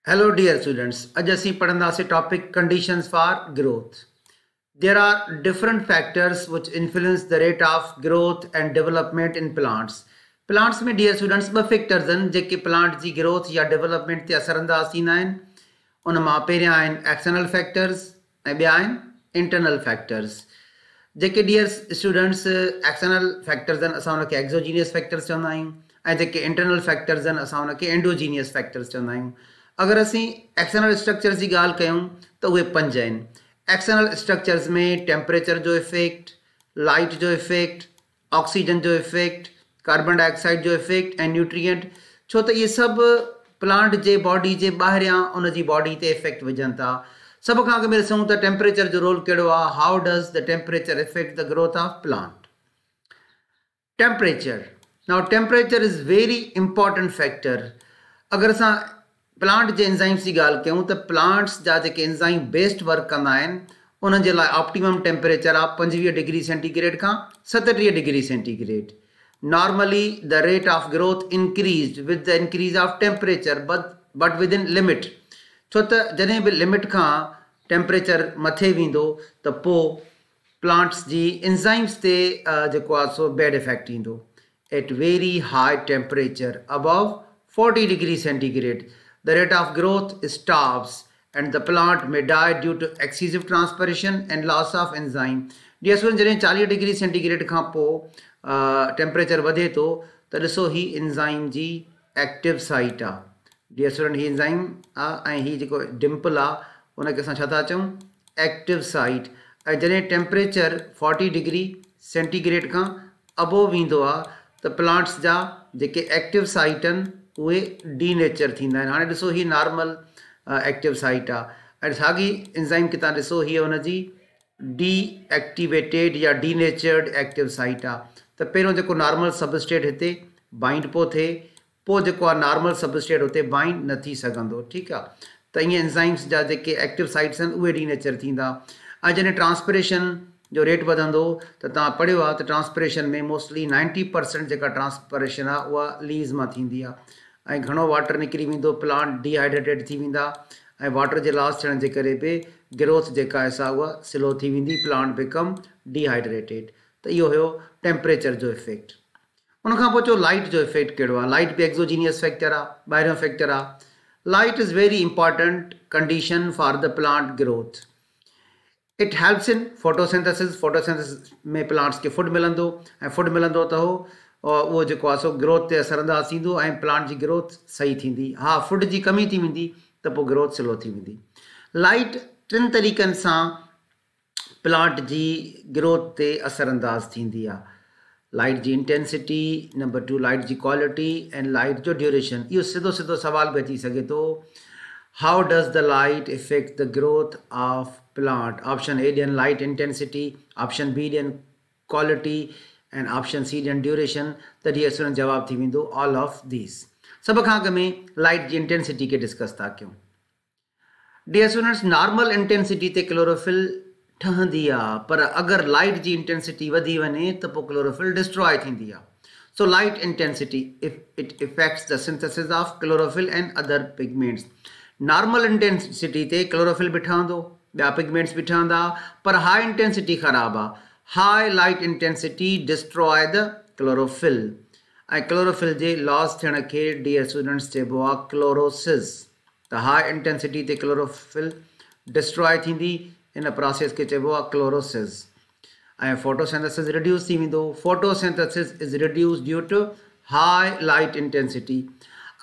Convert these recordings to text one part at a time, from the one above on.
Hello dear students, अज असीं पढ़ंदासीं topic conditions for growth. There are different factors which influence the rate of growth and development in plants. Plants में dear students ॿ factors आहिनि जेके plant जी growth या development ते असरअंदाज़ थींदा आहिनि. उन मां पहिरियां आहिनि external factors ऐं ॿिया आहिनि internal factors. जेके dear students external factors आहिनि असां उनखे exogenous factors चवंदा आहियूं ऐं जेके internal factors आहिनि असां उनखे endogenous factors चवंदा आहियूं. अगर असीं एक्सटर्नल स्ट्रक्चर्स की ॻाल्हि कयूं तो उहे 5 आहिनि. एक्सटर्नल स्ट्रक्चर्स में टेम्परेचर जो इफेक्ट, लाइट जो इफेक्ट, ऑक्सीजन जो इफेक्ट, कार्बन डाइऑक्साइड जो इफेक्ट ऐं न्यूट्रिएंट. छो त इहे सभु प्लांट जे बॉडी जे ॿाहिरियां उन जी बॉडी ते इफेक्ट विझनि था. सभ खां अॻु में ॾिसूं त टेम्परेचर जो रोल कहिड़ो आहे. How does the temperature effect the growth of plant. Temperature, now temperature is very important factor. अगर असां प्लांट जे एंजाइम्स की ॻाल्हि कयूं त प्लांट्स जा जेके एंजाइम बेस्ड वर्क कंदा आहिनि उन्हनि जे लाइ ऑप्टिमम टेम्परेचर आहे 25 डिग्री सेंटीग्रेड खां 37 degree centigrade. Normally the rate of growth increase with the increase of temperature but with in limit. छो त जॾहिं बि लिमिट खां टेम्परेचर मथे वेंदो त पोइ प्लांट्स जी एंजाइम्स ते जेको आहे सो बैड इफेक्ट ईंदो. At very high temperature above 40 degree centigrade the rate of growth stops and the plant may die due to excessive transpiration and loss of enzyme. Dear students, जॾहिं 40 degree centigrade खां पोइ temperature वधे थो त ॾिसो ही enzyme जी active site आहे. Dear student, ही एंजाइम आहे ऐं ही जेको डिम्पल आहे उनखे असां छा था चऊं, एक्टिव साइट. ऐं जॾहिं टेम्परेचर 40 डिग्री सेंटीग्रेड खां अबोव वेंदो आहे त प्लांट्स जा जेके एक्टिव साइट आहिनि उहे डीनेचर थींदा आहिनि. हाणे ॾिसो ही नॉर्मल एक्टिव साइट आहे ऐं साॻी एंजाइम खे तव्हां ॾिसो हीअ हुनजी डीएक्टिवेटेड या डीनेचर्ड एक्टिव साइट आहे. त पहिरियों जेको नॉर्मल सबस्टेट हिते बाइंड पोइ थिए, पोइ जेको आहे नॉर्मल सबस्टेट हुते बाइंड न थी सघंदो. ठीकु आहे. त ईअं एंजाइम्स जा जेके एक्टिव साइट्स आहिनि उहे डीनेचर थींदा. ऐं जॾहिं ट्रांसपिरेशन जो रेट वधंदो त तव्हां पढ़ियो आहे त ट्रांसपिरेशन में मोस्टली 90% जेका ट्रांसपिरेशन आहे उहा लीव्स मां थींदी आहे ऐं घणो वाटर निकिरी वेंदो, प्लांट डिहाइड्रेटेड थी वेंदा ऐं वाटर जे लॉस थियण जे करे बि ग्रोथ जेका आहे सा उहा स्लो थी वेंदी, प्लांट बिकम डिहाइड्रेटेड. त इहो हुयो टेम्परेचर जो इफेक्ट. उनखां पोइ चयो लाइट जो इफेक्ट कहिड़ो आहे. लाइट बि एक्सोजीनियस फैक्टर आहे, ॿाहिरियों फैक्टर आहे. Light is very important condition for the plant growth. It helps in photosynthesis. Photosynthesis में प्लांट्स खे फूड मिलंदो ऐं फूड मिलंदो त हो और उहो जेको आहे सो ग्रोथ ते असरअंदाज़ थींदो ऐं प्लांट जी ग्रोथ सही थींदी. हा, फूड जी कमी थी वेंदी त पोइ ग्रोथ स्लो थी वेंदी. लाइट 3 तरीक़नि सां प्लांट जी ग्रोथ ते असरअंदाज़ थींदी आहे. लाइट जी इंटेंसिटी, नंबर 2 लाइट जी क्वालिटी ऐं लाइट जो ड्यूरेशन. इहो सिधो सिधो सुवाल बि अची सघे थो. How does the light effect the growth of plant. Option A ॾियनि लाइट इंटेंसिटी, ऑप्शन बी ॾियनि quality and option C and duration. त डियर स्टूडेंट जवाब थी वेंदो all of these. सभ खां अॻु में लाइट जी इंटेंसिटी खे डिस्कस था कयूं. डियर स्टूडेंट्स, नॉर्मल इंटेंसिटी ते क्लोरोफिल ठहंदी आहे, पर अगरि लाइट जी इंटेंसिटी वधी वञे त पोइ क्लोरोफिल डिस्ट्रॉय थींदी आहे. So light intensity it effects the synthesis of chlorophyll and other pigments. Normal intensity ते क्लोरोफिल बि ठहंदो, ॿिया पिगमेंट्स बि ठहंदा, पर हाई इंटेंसिटी ख़राबु आहे. High light intensity destroy the chlorophyll ऐं क्लोरोफिल जे लॉस थियण खे डियर स्टूडेंट्स चइबो आहे क्लोरोसिस. त हाई इंटेंसिटी ते क्लोरोफिल डिस्ट्रॉय थींदी, इन प्रोसेस खे चइबो आहे क्लोरोसिस. ऐं फोटोसिंथेसिस रिड्यूस थी वेंदो. Photosynthesis is reduce due to high light intensity.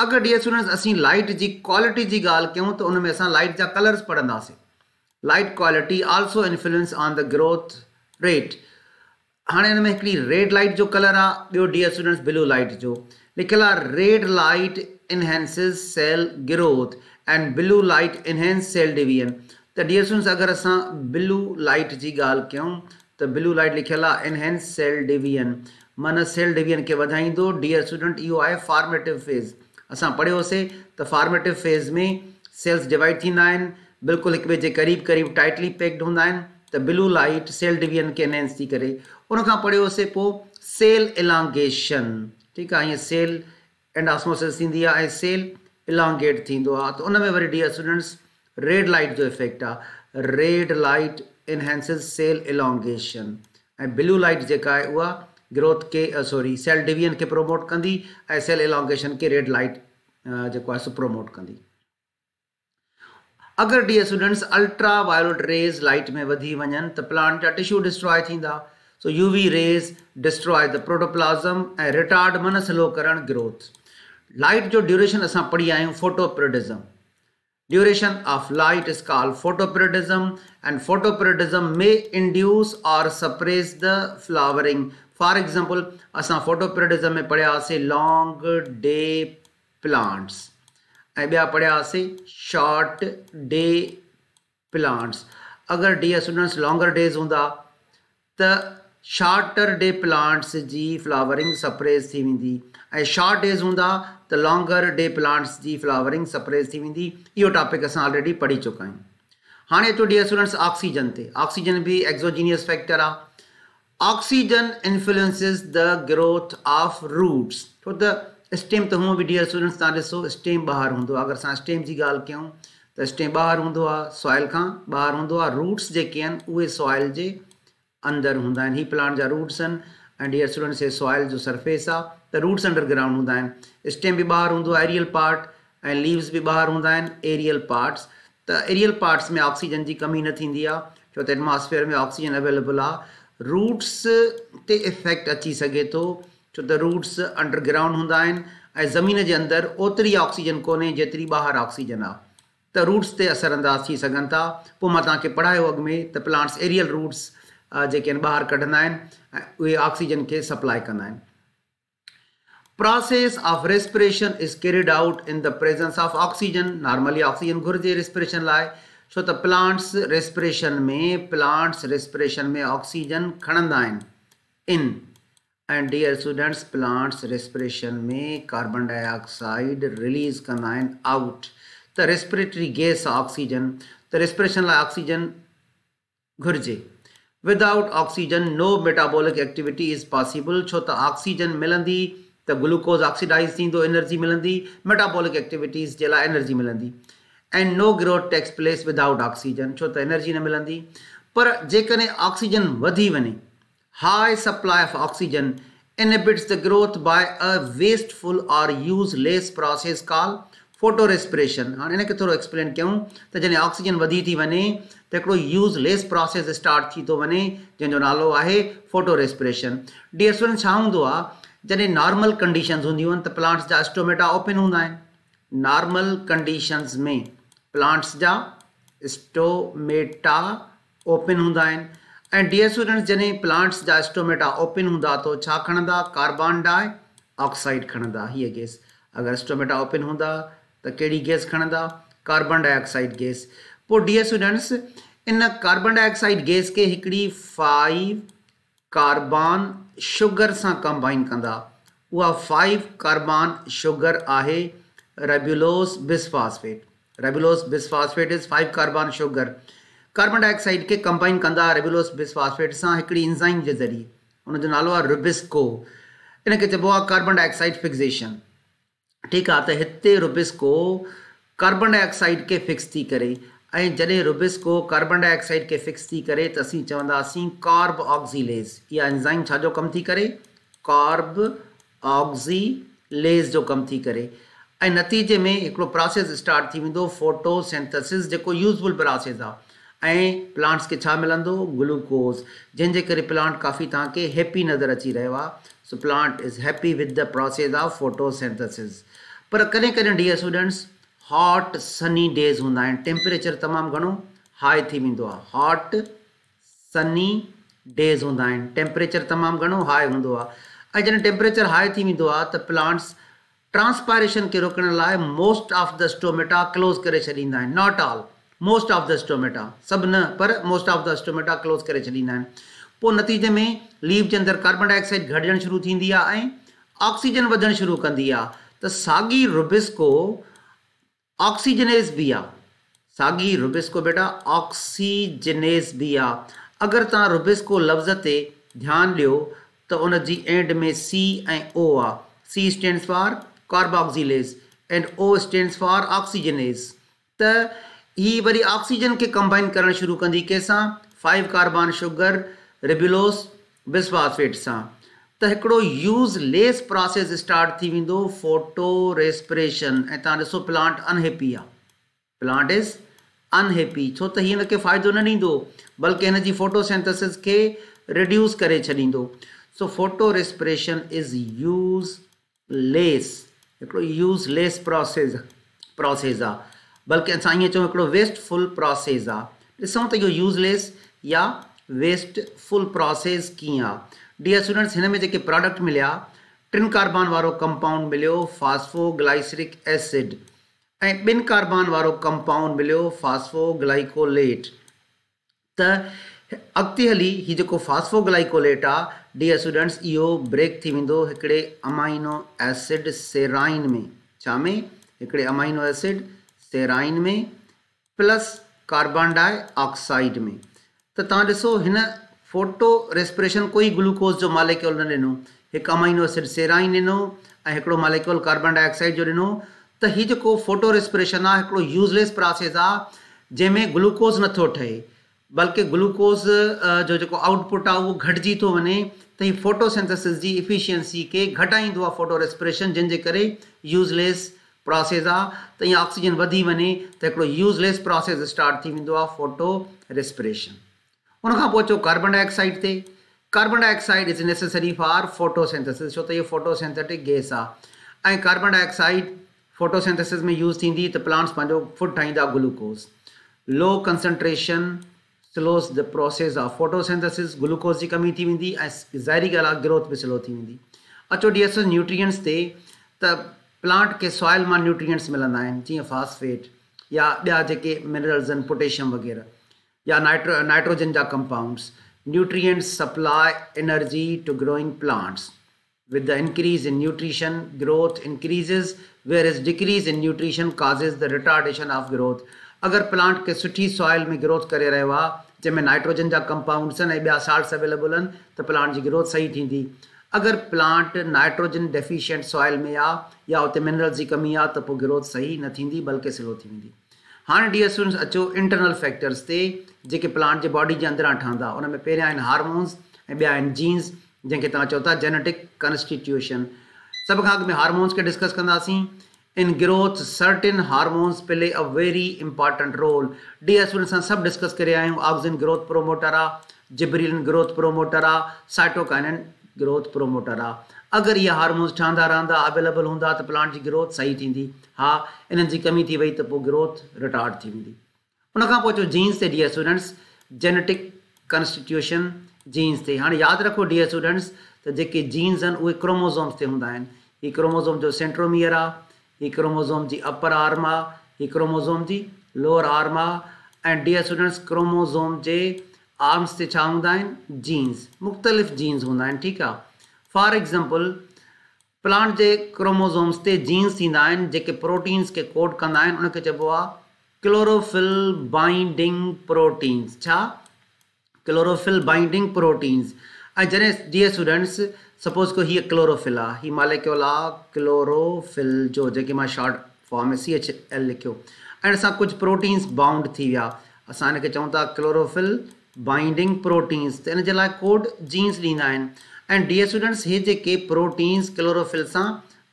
अगरि डियर स्टूडेंट्स असीं लाइट जी क्वालिटी जी ॻाल्हि कयूं त उन में असां लाइट जा कलर्स पढ़ंदासीं. Light quality also influence on the growth rate. हाणे हिन में हिकिड़ी रेड लाइट जो कलर आहे, ॿियो डियर स्टूडेंट्स ब्लू लाइट जो. लिखियलु आहे red light enhances cell growth and blue light enhance cell division. त डियर स्टूडेंट्स अगरि असां ब्लू लाइट जी ॻाल्हि कयूं त ब्लू लाइट लिखियलु आहे इनहेंस सेल डिवीजन, माना सेल डिवीजन खे वधाईंदो. डियर स्टूडेंट इहो आहे फॉर्मेटिव फेज़. असां पढ़ियोसीं त फॉर्मेटिव फेज़ में सेल्स डिवाइड थींदा आहिनि, बिल्कुलु हिक ॿिए जे क़रीब क़रीब टाइटली पैक्ड हूंदा आहिनि. त ब्लू लाइट सेल डिवीजन खे एनहेंस थी करे. उनखां पढ़ियोसीं पोइ सेल इलांगेशन. ठीकु आहे, हीअं सेल एंडास्मोसिस थींदी आहे ऐं सेल इलांगेट थींदो आहे। त उन में वरी डियर स्टूडेंट्स रेड लाइट जो इफेक्ट आहे। Red light enhances sale elongation ऐं ब्लू लाइट जेका आहे उहा ग्रोथ के सेल डिवीजन के प्रोमोट कंदी ऐं सेल इलांगेशन के रेड लाइट जेको आहे सो प्रोमोट कंदी। अगर dear students ultraviolet rays light में वधी वञनि त प्लांट जा टिश्यू डिस्ट्रॉय थींदा। So UV rays destroy the protoplasm ऐं रिटार्ड मन स्लो करण ग्रोथ। लाइट जो ड्यूरेशन असां पढ़ी आहियूं photoperiodism. Duration of light is called photoperiodism and photoperiodism may induce और suppress the flowering. For example असां फोटोपीरियडिज्म में पढ़ियासीं लॉन्ग डे प्लांट्स ऐं ॿिया पढ़ियासीं शॉर्ट डे प्लांट्स। अगर डियर स्टूडेंट्स लॉन्गर डेज हूंदा त शॉर्टर डे प्लांट्स जी फ्लावरिंग सप्रेस थी वेंदी ऐं शॉर्ट डेज हूंदा त लॉन्गर डे प्लांट्स जी फ्लावरिंग सप्रेस थी वेंदी। इहो टॉपिक असां ऑलरेडी पढ़ी चुका आहियूं। हाणे अचो डियर स्टूडेंट्स ऑक्सीजन ते। ऑक्सीजन भी एक्सोजीनियस फैक्टर आहे। Oxygen influences the growth of roots. छो त स्टेम त हूअं बि डियर स्टूडेंट्स तव्हां ॾिसो स्टेम ॿाहिरि हूंदो आहे। अगरि असां स्टेम जी ॻाल्हि कयूं त स्टेम ॿाहिरि हूंदो आहे, सॉइल खां ॿाहिरि हूंदो आहे। रूट्स जेके आहिनि उहे सॉइल जे अंदरि हूंदा आहिनि। ही प्लांट जा रूट्स आहिनि ऐं डियर स्टूडेंट्स हे सॉइल जो सरफेस आहे त रूट्स अंडरग्राउंड हूंदा आहिनि। स्टेम बि ॿाहिरि हूंदो आहे एरियल पार्ट ऐं लीव्स बि ॿाहिरि हूंदा आहिनि एरियल पार्ट्स। त एरियल पार्ट्स में ऑक्सीजन जी कमी न थींदी आहे छो त एटमॉस्फेयर में ऑक्सीजन अवेलेबल आहे। रूट्स ते इफेक्ट अची सघे थो छो त रूट्स अंडरग्राउंड हूंदा आहिनि ऐं ज़मीन जे अंदरि ओतिरी ऑक्सीजन कोन्हे जेतिरी ॿाहिरि ऑक्सीजन आहे। त रूट्स ते असरअंदाज़ थी सघनि था। पोइ मां तव्हांखे पढ़ायो अॻु में त प्लांट्स एरियल रूट्स जेके आहिनि ॿाहिरि कढंदा आहिनि ऐं उहे ऑक्सीजन खे सप्लाई कंदा आहिनि। Process of respiration is carried out in the presence of oxygen. Normally oxygen घुर्जे रेस्पिरेशन लाइ छो त प्लांट्स रेस्पिरेशन में ऑक्सीजन खणंदा आहिनि in and dear students plants respiration में कार्बन डाइऑक्साइड रिलीज कंदा आहिनि आउट। त रेस्पिरेटरी गैस ऑक्सीजन त रेस्पिरेशन लाइ ऑक्सीजन घुर्जे। Without oxygen no metabolic activity is possible. छो त ऑक्सीजन मिलंदी त ग्लूकोज ऑक्सीडाइज थींदो, एनर्जी मिलंदी, मेटाबॉलिक एक्टिविटीज़ जे लाइ एनर्जी मिलंदी। And no growth takes place without oxygen छो त एनर्जी न मिलंदी। पर जेकॾहिं ऑक्सीजन वधी वञे high supply of oxygen inhibits the growth by a wasteful or useless process called photorespiration। हाणे इनखे थोरो एक्सप्लेन कयूं त जॾहिं ऑक्सीजन वधी थी वञे त हिकिड़ो यूज़लेस प्रोसेस स्टार्ट थी थो वञे जंहिंजो नालो आहे फोटोरेस्पिरेशन। डियर स्टूडेंट्स छा हूंदो आहे जॾहिं नॉर्मल कंडीशंस हूंदियूं आहिनि त प्लांट्स जा स्टोमेटा ओपन हूंदा आहिनि। नॉर्मल कंडीशंस में प्लांट्स जा स्टोमेटा ओपन हूंदा आहिनि ऐं डियर स्टूडेंट्स जॾहिं प्लांट्स जा स्टोमेटा ओपन हूंदा तो छा खणंदा कार्बन डाइऑक्साइड खणंदा। हीअ गैस अगरि स्टोमेटा ओपन हूंदा त कहिड़ी गैस खणंदा कार्बन डाइऑक्साइड गैस। पोइ डियर स्टूडेंट्स इन कार्बन डाइऑक्साइड गैस के हिकिड़ी 5 कार्बन शुगर सां कंबाइन कंदा। उहा 5 कार्बन शुगर आहे ribulose bisphosphate. Ribulose bisphosphate is 5 carbon sugar. Carbon dioxide के कंबाइन कंदा रेबुलोस बिसफॉस्फेट सां हिकिड़ी एंजाइम जे ज़रिए, उनजो नालो आहे रुबिस्को। इनखे चइबो आहे कार्बन डाइऑक्साइड फिक्सेशन। ठीकु आहे त हिते रुबिस्को कार्बन डाइऑक्साइड के फिक्स थी करे ऐं जॾहिं रुबिस्को कार्बन डाइऑक्साइड के फिक्स थी करे त असीं चवंदासीं कार्ब ऑक्सीलेज। इहा एंजाइम छा जो कमु थी करे कार्ब ऑक्सीलेज जो कमु थी करे ऐं नतीजे में हिकिड़ो प्रोसेस स्टार्ट थी वेंदो फोटोसिंथेसिस जेको यूज़फुल प्रोसेस आहे ऐं प्लांट्स खे छा मिलंदो ग्लूकोज जंहिंजे करे प्लांट काफ़ी तव्हांखे हैप्पी नज़र अची रहियो आहे। So plant is happy with the process of photosynthesis. पर कॾहिं कॾहिं dear students hot sunny days हूंदा आहिनि। टेम्परेचर तमामु घणो हाई थी वेंदो आहे। हॉट सनी डेज़ हूंदा आहिनि, टेम्परेचर तमामु घणो हाई हूंदो आहे ऐं जॾहिं टेम्परेचर हाई थी वेंदो आहे त प्लांट्स ट्रांसपायरेशन खे रोकण लाइ most of the stomata close करे छॾींदा आहिनि। Not all, most of the stomata, सभु न पर most of the stomata close करे छॾींदा आहिनि। पोइ नतीजे में लीव जे अंदरि कार्बन डाइऑक्साइड घटिजणु शुरू थींदी आहे ऐं ऑक्सीजन वधणु शुरू कंदी आहे। त साॻी रुबिस्को ऑक्सीजनेस भी आ। साॻी रुबिस्को बेटा ऑक्सीजनेस भी आ। अगर तव्हां रुबिस्को लफ़्ज़ ते ध्यानु ॾियो त उन जी एंड में सी ऐं ओ आ। C stands for carboxylase and O stands for oxygenase. त ही वरी ऑक्सीजन के कंबाइन करण शुरू कंदी कंहिंसां 5 कार्बन शुगर रिबुलोस बिस्फॉस्फेट सां। त हिकिड़ो यूज़लेस प्रोसेस स्टार्ट थी वेंदो फोटो रेस्पिरेशन। ऐं तव्हां ॾिसो प्लांट अनहैप्पी आहे, प्लांट इज़ अनहैप्पी छो त हीअ हिनखे फ़ाइदो न ॾींदो बल्कि हिन जी फोटोसिंथेसिस खे रिड्यूस करे छॾींदो। So photo respiration is useless, हिकिड़ो यूज़लेस प्रोसेस आहे, बल्कि असां ईअं चऊं हिकिड़ो वेस्टफुल प्रोसेस आहे। ॾिसूं त इहो यूज़लेस या वेस्टफुल प्रोसेस कीअं आहे। डियर स्टूडेंट्स, हिन में जेके प्रोडक्ट मिलिया 3 कार्बन वारो कंपाउंड मिलियो फास्फोग्लाइसरिक एसिड ऐं 2 कार्बन वारो कंपाउंड मिलियो फास्फोग्लाइकोलेट। त अॻिते हली हीउ जेको फास्फोग्लाइकोलेट आहे डियर स्टूडेंट्स इहो ब्रेक थी वेंदो हिकिड़े अमाइनो एसिड सेराइन में। छा में? हिकिड़े अमाइनो एसिड सेराइन में प्लस कार्बन डाइऑक्साइड में। त तव्हां ॾिसो हिन फोटो रेस्पिरेशन कोई ग्लूकोज जो मालिक्यूल न ॾिनो, हिकु अमाइनो एसिड सेराइन ॾिनो ऐं हिकिड़ो मालिक्यूल कार्बन डाइऑक्साइड जो ॾिनो। त हीउ जेको फोटो रेस्पिरेशन आहे हिकिड़ो यूज़लेस प्रोसेस आहे जंहिंमें ग्लूकोज नथो ठहे बल्कि ग्लूकोज जो जेको आउटपुट आहे उहो घटिजी थो वञे। त हीउ फोटोसिंथेसिस जी इफिशियंसी खे घटाईंदो आहे फोटो रेस्पिरेशन, जंहिंजे करे यूज़लेस प्रोसेस आहे। त ईअं ऑक्सीजन वधी वञे त हिकिड़ो यूज़लेस प्रोसेस स्टार्ट थी वेंदो आहे फोटो रेस्पिरेशन। उनखां पोइ अचो कार्बन डाइऑक्साइड ते। Carbon dioxide is necessary for photosynthesis छो त इहो फोटोसिंथेटिक गैस आहे ऐं कार्बन डाइऑक्साइड फोटोसिंथेसिस में यूज़ थींदी त प्लांट्स पंहिंजो फूड ठाहींदा glucose. Low concentration slows the process of photosynthesis, glucose जी कमी थी वेंदी ऐं ज़ाहिरी ॻाल्हि आहे ग्रोथ बि स्लो थी वेंदी। अचो डीएस न्यूट्रिएंट्स ते। त प्लांट खे सॉइल मां न्यूट्रिएंट्स मिलंदा आहिनि जीअं फास्फेट या ॿिया जेके मिनरल्स आहिनि पोटेशियम वग़ैरह या नाइट्रोजन जा compounds. Nutrients supply energy to growing plants. With the increase in nutrition, growth increases, whereas decrease in nutrition causes the retardation of growth. अगर प्लांट के सुठी सॉइल में ग्रोथ करे रहियो आहे जंहिंमें नाइट्रोजन जा कंपाउंड्स आहिनि ऐं ॿिया साल्ट्स अवेलेबल आहिनि त प्लांट जी ग्रोथ सही थींदी। अगर प्लांट नाइट्रोजन डेफिशिएंट सॉइल में आहे या उते मिनरल्स जी कमी आहे त पोइ ग्रोथ सही न थींदी बल्कि स्लो थी वेंदी। हाणे डियर स्टूडेंट्स अचो इंटरनल फैक्टर्स ते जेके प्लांट जे बॉडी जे अंदरां ठहंदा। उन में पहिरियां आहिनि हार्मोन्स ऐं ॿिया आहिनि जीन्स जंहिंखे तव्हां चओ था जेनेटिक कॉन्स्टिट्यूशन। सभ खां अॻु में हार्मोन्स खे डिस्कस कंदासीं। In growth certain hormones play a very important role. Dear students असां सभु डिस्कस करे आया आहियूं। ऑक्सिन ग्रोथ प्रोमोटर आहे, जिब्रेलिन ग्रोथ प्रोमोटर आहे, साइटोकाइनिन ग्रोथ प्रोमोटर आहे। अगर इहे हार्मोन्स ठहंदा रहंदा अवेलेबल हूंदा त प्लांट जी ग्रोथ सही थींदी। हाँ, इन्हनि जी कमी थी वई त पोइ ग्रोथ रिटार्ड थी वेंदी। उनखां पोइ अचो जीन्स ते dear students, genetic constitution genes ते। हाणे यादि रखो डियर स्टूडेंट्स त जेके जीन्स आहिनि उहे क्रोमोज़ोम्स ते हूंदा आहिनि। हीअ क्रोमोज़ोम जो सेंट्रोमियर आहे, हीअ क्रोमोज़ोम जी अपर आर्म आहे, हीअ क्रोमोज़ोम जी लोअर आर्म आहे। ऐं डियर स्टूडेंट्स क्रोमोज़ोम जे आर्म्स ते छा हूंदा आहिनि? जीन्स, मुख़्तलिफ़ जीन्स हूंदा आहिनि। ठीकु आहे। For example plant J chromosomes ते जीन्स थींदा आहिनि जेके प्रोटीन्स खे कोड कंदा आहिनि। उनखे चइबो आहे क्लोरोफिल बाइंडिंग प्रोटीन्स। छा? Chlorophyll binding proteins. ऐं जॾहिं डियर स्टूडेंट्स सपोज को हीअ क्लोरोफिल आहे, हीअ मालिक्यूल आहे क्लोरोफिल जो, जेके मां शॉर्ट फॉर्म में CHL लिखियो, ऐं असां कुझु प्रोटीन्स बाउंड थी विया, असां हिनखे चऊं था क्लोरोफिल बाइंडिंग प्रोटीन्स। त इन जे लाइ कोड जीन्स ॾींदा आहिनि। ऐं डियर स्टूडेंट्स हे जेके प्रोटीन्स क्लोरोफिल सां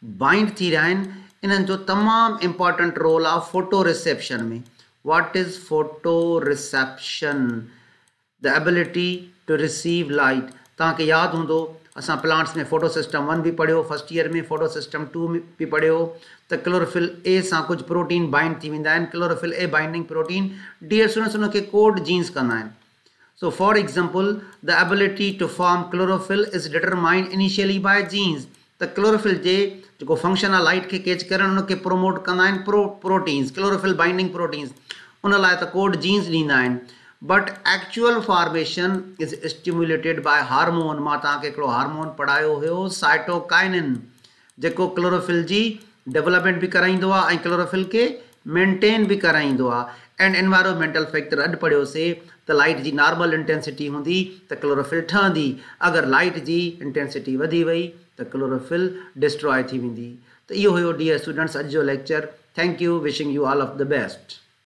बाइंड थी रहिया आहिनि इन्हनि जो तमामु इम्पॉर्टेंट रोल आहे फोटो रिसेप्शन में। What is photo reception? The ability to receive light. तव्हांखे यादि हूंदो असां प्लांट्स में फोटो सिस्टम 1 बि पढ़ियो, फर्स्ट ईयर में फोटो सिस्टम 2 बि पढ़ियो त क्लोरोफिल ए सां कुझु प्रोटीन बाइंड थी वेंदा आहिनि। Chlorophyll A binding protein dear students उनखे कोड जीन्स कंदा आहिनि। So for example, the ability to form chlorophyll is determined initially by genes. The chlorophyll जे जेको फंक्शन आहे लाइट खे कैच करण उनखे प्रोमोट कंदा आहिनि प्रोटीन्स, क्लोरोफिल बाइंडिंग प्रोटीन्स। उन लाइ त कोड जीन्स ॾींदा आहिनि। But actual formation is stimulated by hormone. मां तव्हांखे हिकिड़ो हार्मोन पढ़ायो हुयो साइटोकाइनिन, जेको क्लोरोफिल जी डेवलपमेंट बि कराईंदो आहे ऐं क्लोरोफिल खे मेंटेन बि कराईंदो आहे। एंड एनवायरमेंटल फैक्टर अॼु पढ़ियोसीं त लाइट जी नॉर्मल इंटेंसिटी हूंदी त क्लोरोफिल ठहंदी। अगरि लाइट जी इंटेंसिटी वधी वई त क्लोरोफिल डिस्ट्रॉय थी वेंदी। त इहो हुयो डियर स्टूडेंट्स अॼु जो lecture. Thank U, wishing U all of the best.